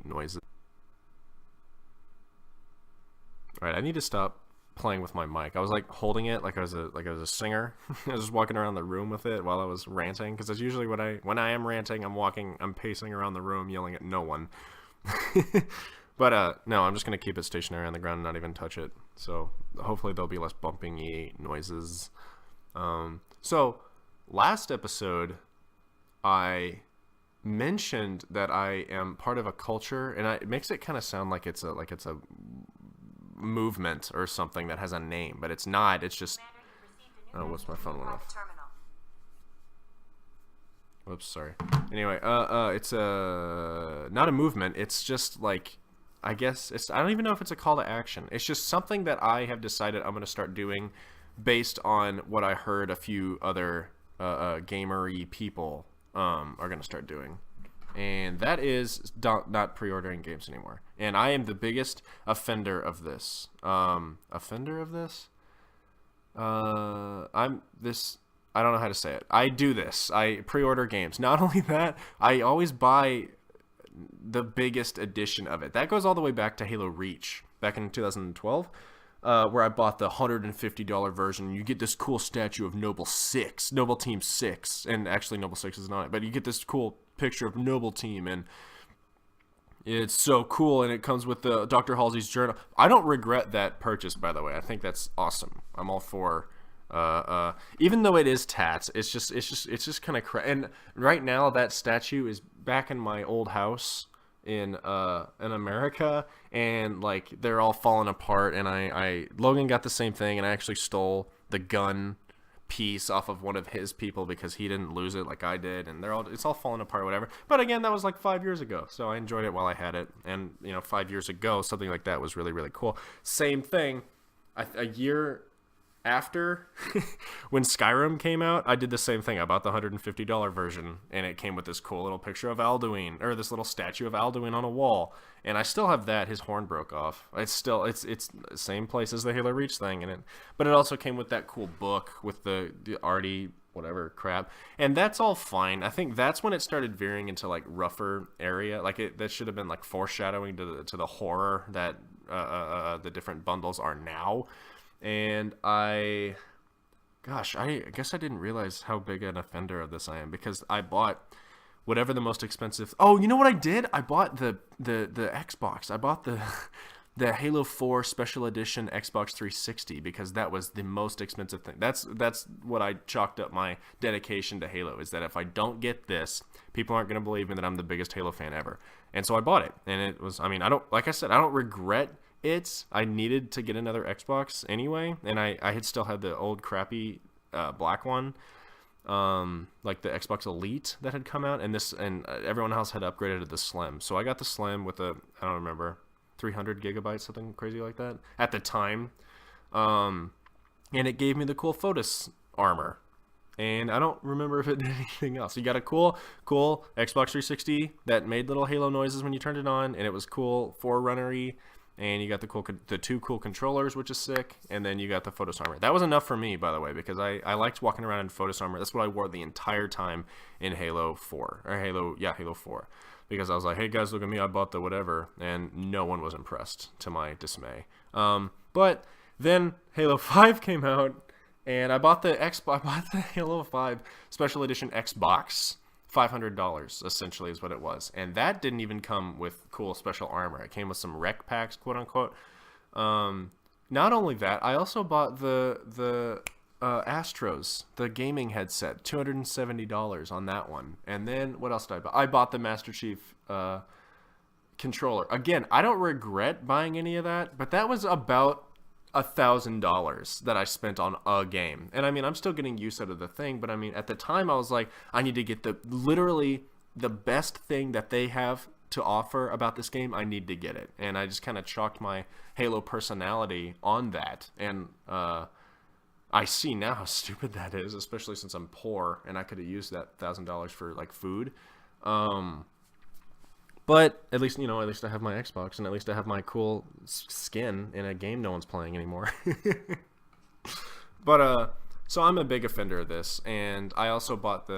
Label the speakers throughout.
Speaker 1: noises. All right, I need to stop playing with my mic. I was like holding it like I was a singer. I was just walking around the room with it while I was ranting, because that's usually what when I am ranting, I'm pacing around the room yelling at no one. But no, I'm just gonna keep it stationary on the ground and not even touch it. So hopefully there'll be less bumping noises. So last episode, I mentioned that I am part of a culture, and it makes it kind of sound like it's a movement or something that has a name, but it's not. It's just whoops, my phone went off. Whoops, sorry. Anyway, it's not a movement. It's just like, I guess I don't even know if it's a call to action. It's just something that I have decided I'm going to start doing based on what I heard a few other gamer-y people are going to start doing. And that is not pre-ordering games anymore. And I am the biggest offender of this. Offender of this? I don't know how to say it. I do this. I pre-order games. Not only that, I always buy the biggest edition of it. That goes all the way back to Halo Reach, back in 2012, where I bought the $150 version. You get this cool statue of Noble Team 6, and actually Noble 6 is not it, but you get this cool picture of Noble Team, and it's so cool, and it comes with the Dr. Halsey's journal. I don't regret that purchase, by the way. I think that's awesome. I'm all for even though it is tats, it's just kind of and right now that statue is back in my old house in America, and like they're all falling apart, and I Logan got the same thing, and I actually stole the gun piece off of one of his people because he didn't lose it like I did, and it's all falling apart, whatever. But again, that was like 5 years ago, so I enjoyed it while I had it. And 5 years ago, something like that was really, really cool. Same thing, a year after when Skyrim came out, I did the same thing. I bought the $150 version, and it came with this cool little picture of Alduin, or this little statue of Alduin on a wall, and I still have that. His horn broke off. It's the same place as the Halo Reach thing, but it also came with that cool book with the arty whatever crap, and that's all fine. I think that's when it started veering into like rougher area. Like that should have been like foreshadowing to the horror that the different bundles are now. And I guess I didn't realize how big an offender of this I am, because I bought whatever the most expensive. Oh, you know what I did? I bought the Xbox. I bought the Halo 4 Special Edition Xbox 360 because that was the most expensive thing. That's what I chalked up my dedication to Halo, is that if I don't get this, people aren't going to believe me that I'm the biggest Halo fan ever. And so I bought it, and it was. I mean, I don't regret. I needed to get another Xbox anyway, and I had still had the old crappy black one, like the Xbox Elite that had come out, and everyone else had upgraded to the Slim. So I got the Slim with I don't remember, 300 gigabytes, something crazy like that at the time, and it gave me the cool Photos armor. And I don't remember if it did anything else. You got a cool Xbox 360 that made little Halo noises when you turned it on, and it was cool, Forerunner-y. And you got the two cool controllers, which is sick, and then you got the Photos armor. That was enough for me, by the way, because I liked walking around in Photos armor. That's what I wore the entire time in Halo 4, Halo 4, because I was like, hey guys, look at me, I bought the whatever, and no one was impressed, to my dismay. But then Halo 5 came out, and I bought the Halo 5 Special Edition Xbox. $500 essentially is what it was, and that didn't even come with cool special armor. It came with some rec packs, quote unquote. Not only that, I also bought the Astros, the gaming headset, $270 on that one. And then what else did I buy? I bought the Master Chief controller. Again, I don't regret buying any of that, but that was about $1,000 that I spent on a game. And I mean, I'm still getting use out of the thing, but I mean, at the time I was like, I need to get literally the best thing that they have to offer about this game. I need to get it. And I just kind of chalked my Halo personality on that. And I see now how stupid that is, especially since I'm poor and I could have used that $1,000 for like food. But at least I have my Xbox, and at least I have my cool skin in a game no one's playing anymore. But so I'm a big offender of this, and I also bought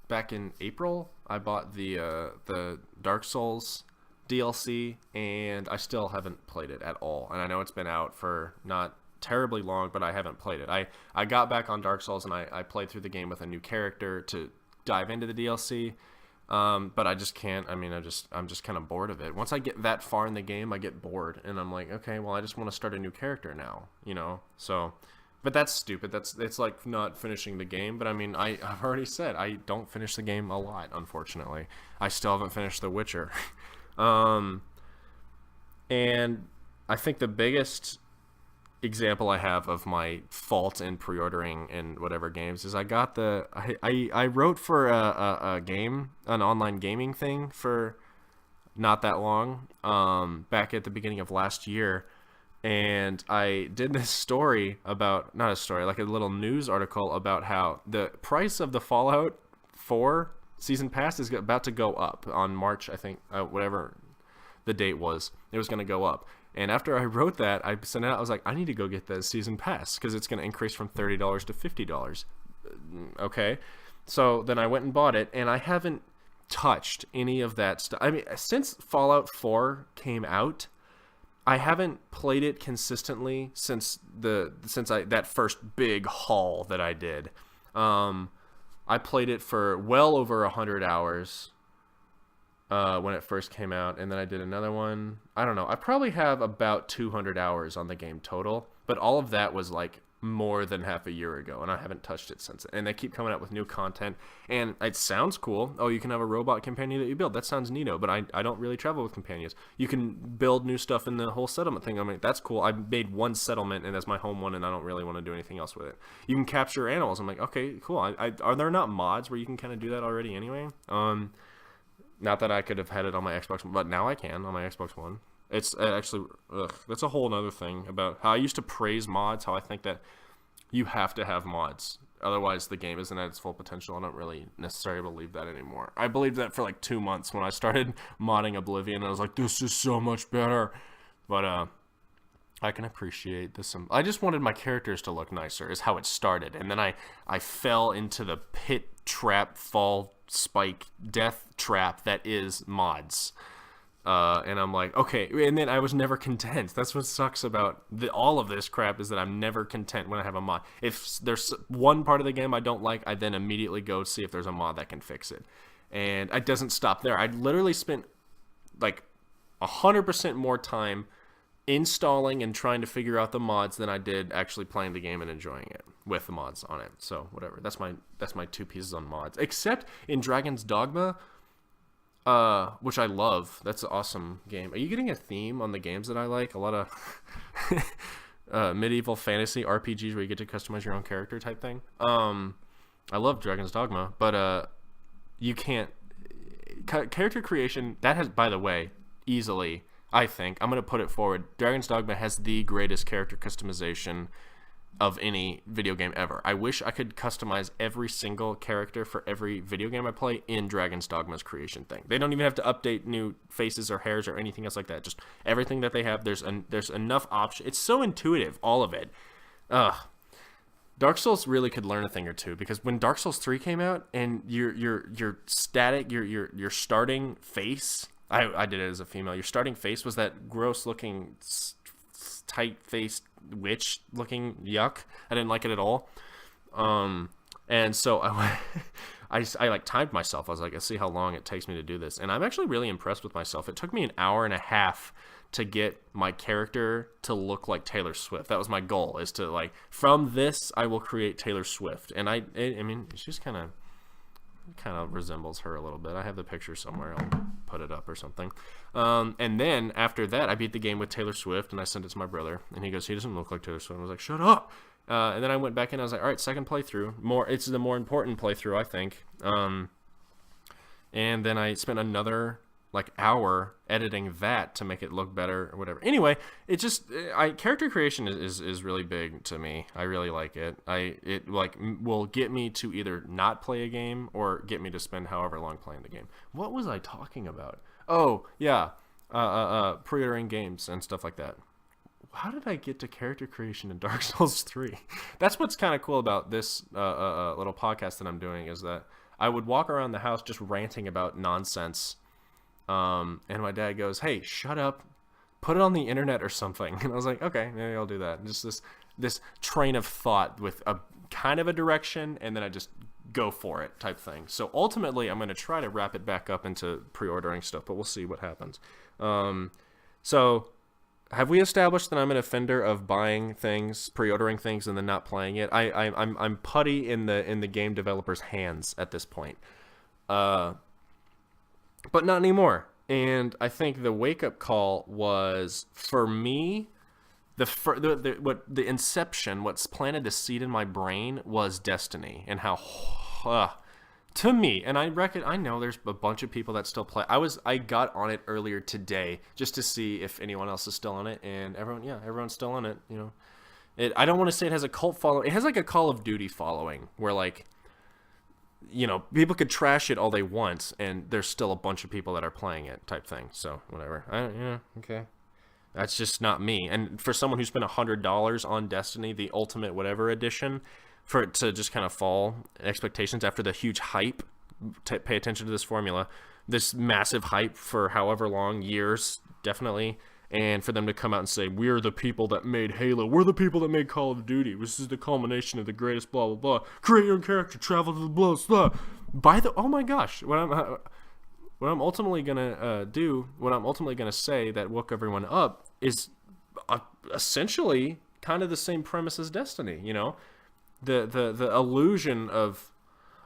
Speaker 1: back in April, I bought the Dark Souls DLC, and I still haven't played it at all. And I know it's been out for not terribly long, but I haven't played it. I got back on Dark Souls, and I played through the game with a new character to dive into the DLC. But I just can't. I mean, I'm just kind of bored of it. Once I get that far in the game, I get bored, and I'm like, okay, well, I just want to start a new character now, So, but that's stupid. It's like not finishing the game. But I mean, I've already said I don't finish the game a lot. Unfortunately, I still haven't finished The Witcher. And I think the biggest example I have of my fault in pre-ordering in whatever games is I wrote for a game, an online gaming thing for not that long, back at the beginning of last year, and I did this story about, not a story, like a little news article about how the price of the Fallout 4 season pass is about to go up on March, I think, whatever the date was, it was going to go up. And after I wrote that, I sent it out. I was like, I need to go get the season pass because it's going to increase from $30 to $50. Okay. So then I went and bought it, and I haven't touched any of that stuff. I mean, since Fallout 4 came out, I haven't played it consistently since that first big haul that I did. I played it for well over 100 hours. When it first came out, and then I did another one. I don't know. I probably have about 200 hours on the game total, but all of that was like more than half a year ago, and I haven't touched it since. And they keep coming out with new content, and it sounds cool. Oh, you can have a robot companion that you build. That sounds neato, but I don't really travel with companions. You can build new stuff in the whole settlement thing. I mean, that's cool. I made one settlement, and that's my home one, and I don't really want to do anything else with it. You can capture animals. I'm like, okay, cool. Are there not mods where you can kind of do that already anyway? Not that I could have had it on my Xbox, but now I can on my Xbox One. It's actually, that's a whole other thing about how I used to praise mods, how I think that you have to have mods. Otherwise, the game isn't at its full potential. I don't really necessarily believe that anymore. I believed that for like 2 months when I started modding Oblivion. I was like, this is so much better. But I can appreciate this. I just wanted my characters to look nicer is how it started. And then I fell into the pit trap, fall, spike, death trap that is mods. And I'm like, okay. And then I was never content. That's what sucks about all of this crap is that I'm never content when I have a mod. If there's one part of the game I don't like, I then immediately go see if there's a mod that can fix it. And it doesn't stop there. I literally spent like 100% more time installing and trying to figure out the mods than I did actually playing the game and enjoying it with the mods on it. So whatever. That's my 2 pieces on mods. Except in Dragon's Dogma, which I love. That's an awesome game. Are you getting a theme on the games that I like? A lot of medieval fantasy RPGs where you get to customize your own character type thing. I love Dragon's Dogma, but you can't character creation. That has, by the way, easily, I think, I'm going to put it forward, Dragon's Dogma has the greatest character customization of any video game ever. I wish I could customize every single character for every video game I play in Dragon's Dogma's creation thing. They don't even have to update new faces or hairs or anything else like that. Just everything that they have, there's enough option. It's so intuitive, all of it. Dark Souls really could learn a thing or two, because when Dark Souls 3 came out and your static, your starting face, I did it as a female. Your starting face was that gross-looking, tight-faced witch-looking yuck. I didn't like it at all. And so I like timed myself. I was like, let's see how long it takes me to do this. And I'm actually really impressed with myself. It took me an hour and a half to get my character to look like Taylor Swift. That was my goal, is to, like, from this, I will create Taylor Swift. And I mean, she's kind of resembles her a little bit. I have the picture somewhere. I'll put it up or something. And then after that, I beat the game with Taylor Swift, and I sent it to my brother, and he goes, he doesn't look like Taylor Swift. I was like, shut up. And then I went back in, I was like, all right, second playthrough. It's the more important playthrough, I think. And then I spent another hour editing that to make it look better or whatever. Anyway, it just character creation is really big to me. I really like it. It will get me to either not play a game or get me to spend however long playing the game. What was I talking about? Oh yeah, pre-ordering games and stuff like that. How did I get to character creation in Dark Souls 3? That's what's kind of cool about this little podcast that I'm doing, is that I would walk around the house just ranting about nonsense And my dad goes, "Hey, shut up. Put it on the internet or something." And I was like, "Okay, maybe I'll do that." Just this train of thought with a kind of a direction, and then I just go for it type thing. So ultimately, I'm going to try to wrap it back up into pre-ordering stuff, but we'll see what happens. So have we established that I'm an offender of buying things, pre-ordering things, and then not playing it? I'm putty in the game developers' hands at this point, but not anymore. And I think the wake-up call was, for me, the inception, what's planted the seed in my brain was Destiny, and how to me, and I know there's a bunch of people that still play. I got on it earlier today just to see if anyone else is still on it, and everyone's still on it. I don't want to say it has a cult following. It has like a Call of Duty following, where like, people could trash it all they want, and there's still a bunch of people that are playing it, type thing. So whatever. Okay. That's just not me. And for someone who spent $100 on Destiny, the Ultimate whatever edition, for it to just kind of fall expectations after the huge hype, pay attention to this formula, this massive hype for however long, years, definitely, and for them to come out and say, we're the people that made Halo, we're the people that made Call of Duty, this is the culmination of the greatest blah, blah, blah, create your own character, travel to the blah, blah, oh my gosh, what I'm ultimately gonna do, what I'm ultimately gonna say that woke everyone up is essentially kind of the same premise as Destiny. The illusion of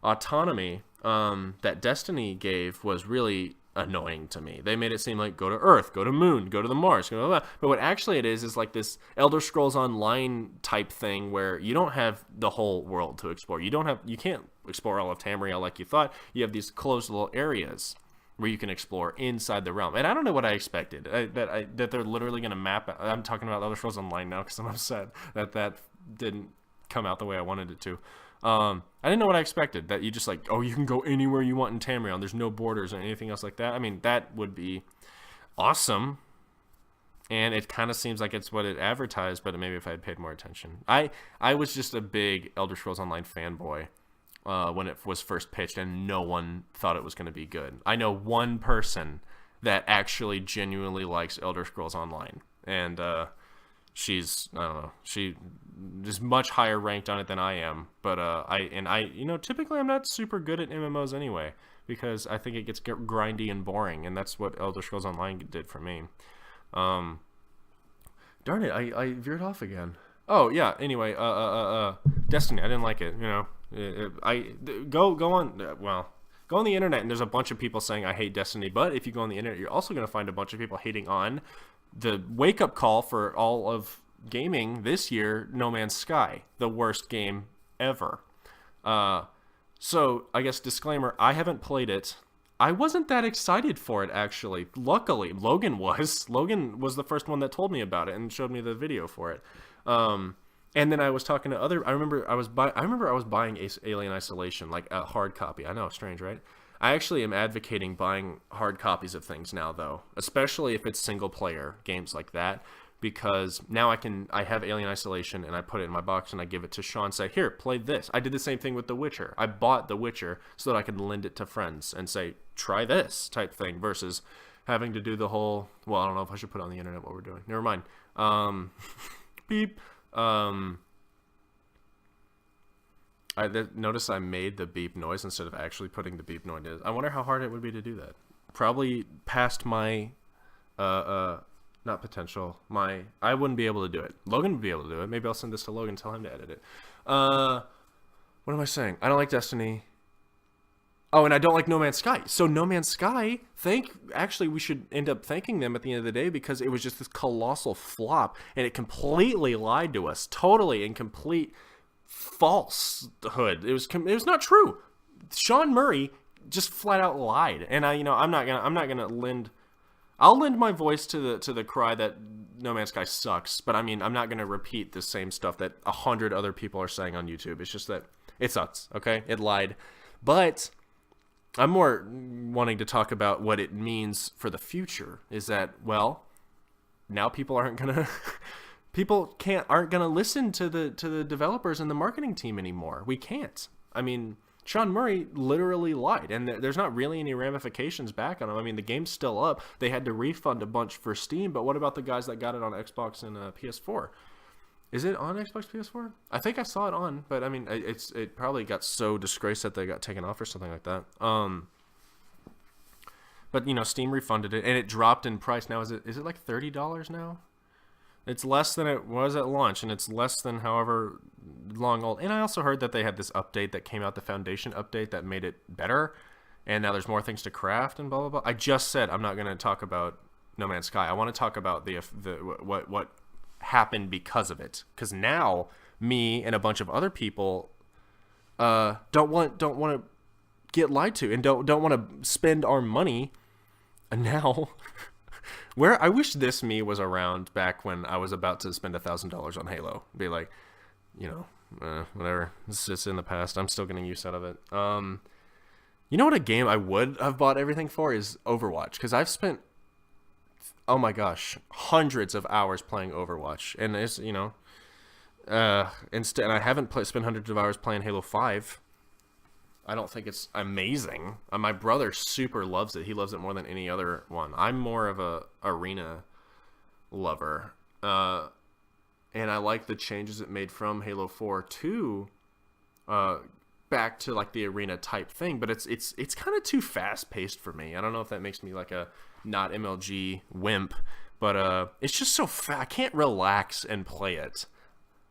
Speaker 1: autonomy that Destiny gave was really annoying to me. They made it seem like go to Earth, go to Moon, go to the Mars, go to blah, blah. But what actually it is like this Elder Scrolls Online type thing where you don't have the whole world to explore. You can't explore all of Tamriel like you thought. You have these closed little areas where you can explore inside the realm. And I don't know what I expected, that they're literally going to map out. I'm talking about Elder Scrolls Online now because I'm upset that didn't come out the way I wanted it to. I didn't know what I expected, that you just like, you can go anywhere you want in Tamriel, and there's no borders or anything else like that. I mean, that would be awesome. And it kind of seems like it's what it advertised, but maybe if I had paid more attention. I was just a big Elder Scrolls Online fanboy when it was first pitched, and no one thought it was going to be good. I know one person that actually genuinely likes Elder Scrolls Online, and she's, I don't know, she is much higher ranked on it than I am. But typically I'm not super good at MMOs anyway, because I think it gets grindy and boring, and that's what Elder Scrolls Online did for me. Darn it, I veered off again. Oh yeah. Anyway, Destiny. I didn't like it. Go on. Go on the internet, and there's a bunch of people saying I hate Destiny. But if you go on the internet, you're also going to find a bunch of people hating on the wake-up call for all of gaming this year, No Man's Sky, the worst game ever. So I guess disclaimer: I haven't played it. I wasn't that excited for it, actually. Luckily, Logan was. Logan was the first one that told me about it and showed me the video for it. And then I was talking to I remember I was buying Alien Isolation, like a hard copy. I know, strange, right? I actually am advocating buying hard copies of things now, though, especially if it's single player games like that, because now I have Alien Isolation, and I put it in my box and I give it to Sean, say, here, play this. I did the same thing with The Witcher. I bought The Witcher so that I could lend it to friends and say, try this type thing, versus having to do the whole, I don't know if I should put it on the internet what we're doing. Never mind. Beep. Notice I made the beep noise instead of actually putting the beep noise in. I wonder how hard it would be to do that. Probably past my, not potential, I wouldn't be able to do it. Logan would be able to do it. Maybe I'll send this to Logan and tell him to edit it. What am I saying? I don't like Destiny. Oh, and I don't like No Man's Sky. So No Man's Sky, actually we should end up thanking them at the end of the day, because it was just this colossal flop, and it completely lied to us. Totally and complete falsehood. It was not true. Sean Murray just flat out lied. And I'll lend my voice to the cry that No Man's Sky sucks, but I'm not gonna repeat the same stuff that 100 other people are saying on YouTube. It's just that it sucks, okay? It lied. But I'm more wanting to talk about what it means for the future. Is that, now people aren't gonna listen to the developers and the marketing team anymore. We can't. Sean Murray literally lied, and there's not really any ramifications back on him. I mean, the game's still up. They had to refund a bunch for Steam, but what about the guys that got it on Xbox and PS4? Is it on Xbox PS4? I think I saw it on, but I mean, it probably got so disgraced that they got taken off or something like that. But you know, Steam refunded it, and it dropped in price. Now is it like $30 now? It's less than it was at launch, and it's less than however long old. And I also heard that they had this update that came out, the Foundation update, that made it better, and now there's more things to craft and blah blah blah. I just said I'm not going to talk about No Man's Sky. I want to talk about what happened because of it. Because now me and a bunch of other people don't want to get lied to, and don't want to spend our money. And now, where I wish this me was around back when I was about to spend $1,000 on Halo. Be like, you know, whatever. It's just in the past. I'm still getting use out of it. You know what a game I would have bought everything for is Overwatch, because I've spent, oh my gosh, hundreds of hours playing Overwatch, and it's, you know, and I haven't spent hundreds of hours playing Halo 5. I don't think it's amazing. My brother super loves it. He loves it more than any other one. I'm more of a arena lover, and I like the changes it made from Halo 4 to back to like the arena type thing. But it's kind of too fast paced for me. I don't know if that makes me like a not MLG wimp, but it's just so fast. I can't relax and play it,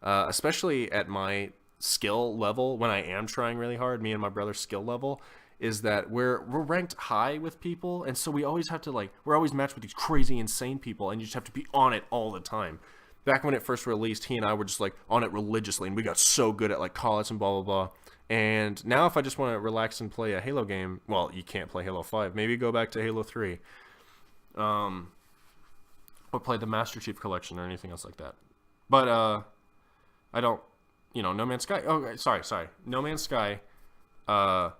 Speaker 1: especially at my skill level. When I am trying really hard, me and my brother's skill level is that we're ranked high with people, and so we always have to, like, we're always matched with these crazy insane people, and you just have to be on it all the time. Back when it first released, he and I were just like on it religiously, and we got so good at like call-outs and blah blah blah. And now if I just want to relax and play a Halo game, well, you can't play Halo 5. Maybe go back to Halo 3, or play the Master Chief Collection or anything else like that. But I don't. You know, No Man's Sky. Oh, sorry. No Man's Sky. I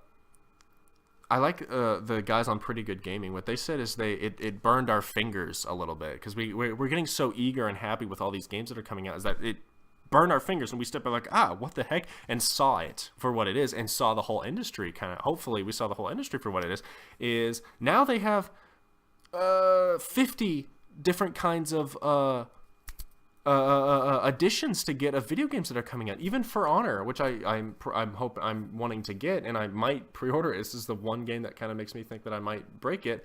Speaker 1: like the guys on Pretty Good Gaming. What they said is it burned our fingers a little bit, because we're getting so eager and happy with all these games that are coming out, is that it burned our fingers, and we stepped back like, what the heck, and saw it for what it is, and saw the whole industry kind of. Hopefully, we saw the whole industry for what it is. Is now they have 50 different kinds of additions to get of video games that are coming out, even For Honor, which I'm wanting to get, and I might pre-order it. This is the one game that kind of makes me think that I might break it.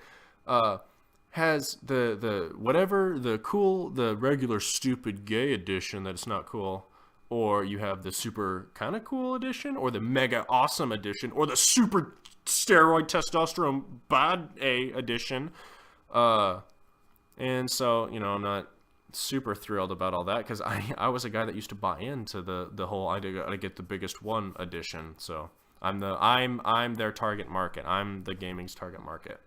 Speaker 1: Has the whatever, the regular stupid gay edition that's not cool, or you have the super kind of cool edition, or the mega awesome edition, or the super steroid testosterone bad A edition. And so, you know, I'm not super thrilled about all that, because I was a guy that used to buy into the whole I gotta get the biggest one edition. So I'm their target market. I'm the gaming's target market.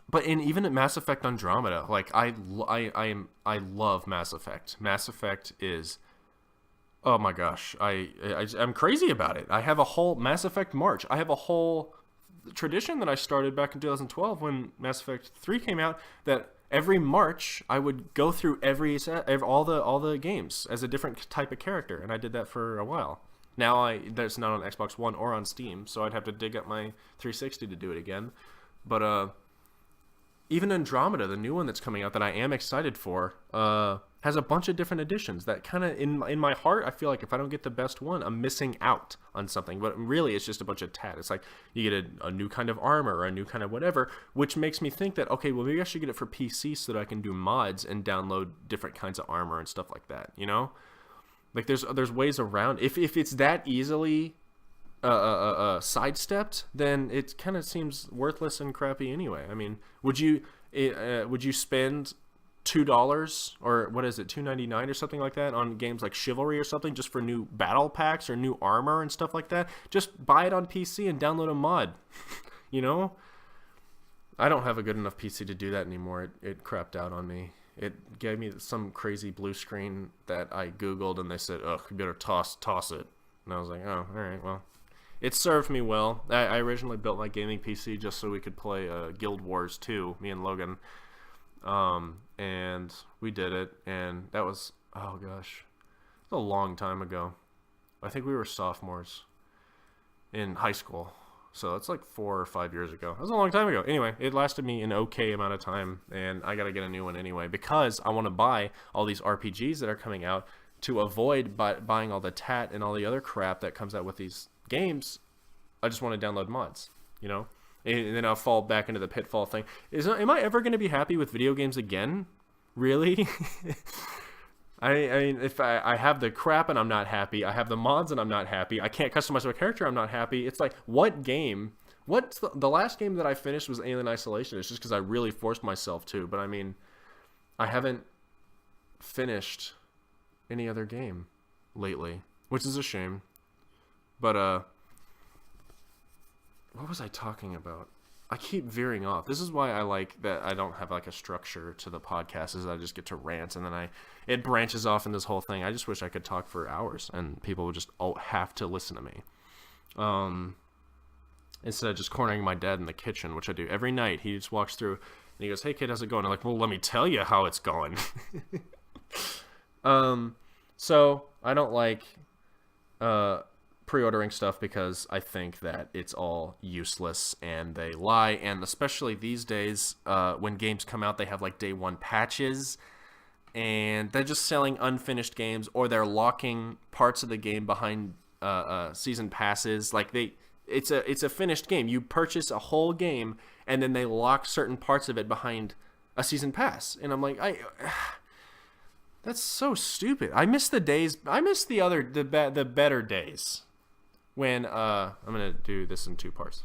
Speaker 1: But even at Mass Effect Andromeda, like I love Mass Effect. Mass Effect is, oh my gosh, I'm crazy about it. I have a whole Mass Effect March. I have a whole tradition that I started back in 2012 when Mass Effect 3 came out, that every March I would go through all the games as a different type of character, and I did that for a while. Now that's not on Xbox One or on Steam, so I'd have to dig up my 360 to do it again. But even Andromeda, the new one that's coming out that I am excited for, has a bunch of different editions that kind of, in my heart, I feel like if I don't get the best one, I'm missing out on something. But really, it's just a bunch of tat. It's like you get a new kind of armor or a new kind of whatever, which makes me think that, okay, well, maybe I should get it for PC so that I can do mods and download different kinds of armor and stuff like that, you know? Like, there's ways around. If it's that easily sidestepped, then it kind of seems worthless and crappy anyway. I mean, would you spend $2 or what is it, $2.99 or something like that on games like Chivalry or something just for new battle packs or new armor and stuff like that? Just buy it on PC and download a mod. You know, I don't have a good enough PC to do that anymore. It crapped out on me. It gave me some crazy blue screen that I googled, and they said, "Ugh, you better toss it." And I was like, "Oh, all right, well." It served me well. I originally built my gaming PC just so we could play Guild Wars 2, me and Logan. And we did it, and that was, oh gosh, it was a long time ago. I think we were sophomores in high school. So that's like 4 or 5 years ago. That was a long time ago. Anyway, it lasted me an okay amount of time, and I got to get a new one anyway because I want to buy all these RPGs that are coming out to avoid buying all the tat and all the other crap that comes out with these games. I just want to download mods, you know? And then I'll fall back into the pitfall thing. Am I ever going to be happy with video games again? Really? I mean, if I have the crap and I'm not happy, I have the mods and I'm not happy, I can't customize my character, I'm not happy. It's like, what game? What's the last game that I finished was Alien Isolation. It's just because I really forced myself to. But I mean, I haven't finished any other game lately, which is a shame. But what was I talking about? I keep veering off. This is why I like that I don't have like a structure to the podcast, is I just get to rant and then it branches off in this whole thing. I just wish I could talk for hours and people would just all have to listen to me. Instead of just cornering my dad in the kitchen, which I do every night. He just walks through and he goes, "Hey kid, how's it going?" I'm like, "Well, let me tell you how it's going." So I don't like pre-ordering stuff because I think that it's all useless and they lie, and especially these days when games come out, they have like day one patches and they're just selling unfinished games, or they're locking parts of the game behind season passes. Like it's a finished game. You purchase a whole game and then they lock certain parts of it behind a season pass, and I'm like, that's so stupid. I miss the days. I miss the better days when I'm gonna do this in 2 parts.